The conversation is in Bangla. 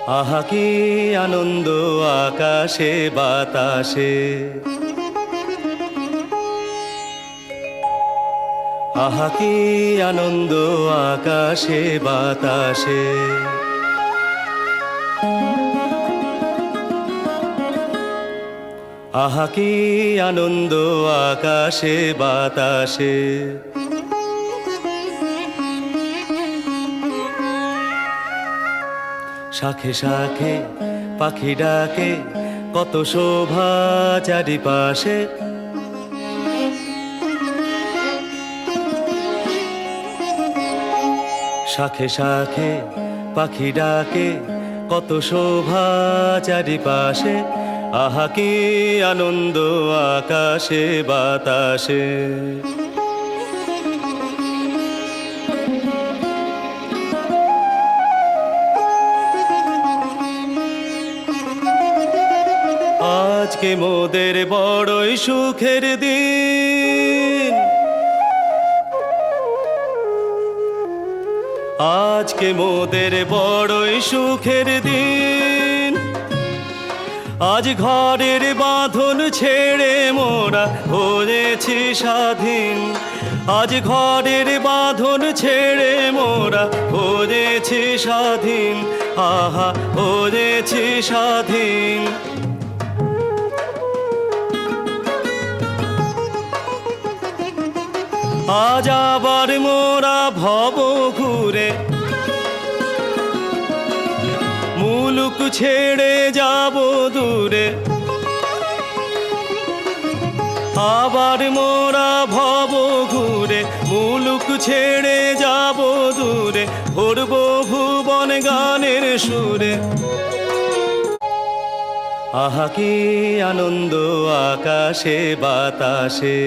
আহা কি আনন্দ আকাশে বাতাসে, আহা কি আনন্দ আকাশে বাতাসে। আহা কি আনন্দ আকাশে বাতাসে। শাখে শাখে পাখি ডাকে, কত শোভা চারিপাশে। শাখে শাখে পাখি ডাকে, কত শোভা চারিপাশে। আহা কি আনন্দ আকাশে বাতাসে। আজকে মোদের বড়ই সুখের দিন, আজকে মোদের বড়ই সুখের দিন। আজ ঘরের বাঁধন ছেড়ে মোরা হয়েছি স্বাধীন। আজ ঘরের বাঁধন ছেড়ে মোরা হয়েছি স্বাধীন। আহা হয়েছি স্বাধীন। আজ আবার মোরা ভব ঘুরে মুলুক ছেড়ে যাব দূরে। আবার মোরা ভব ঘুরে মুলুক ছেড়ে যাব দূরে। ভরব ভুবন গানের সুরে। আহা কি আনন্দ আকাশে বাতাসে।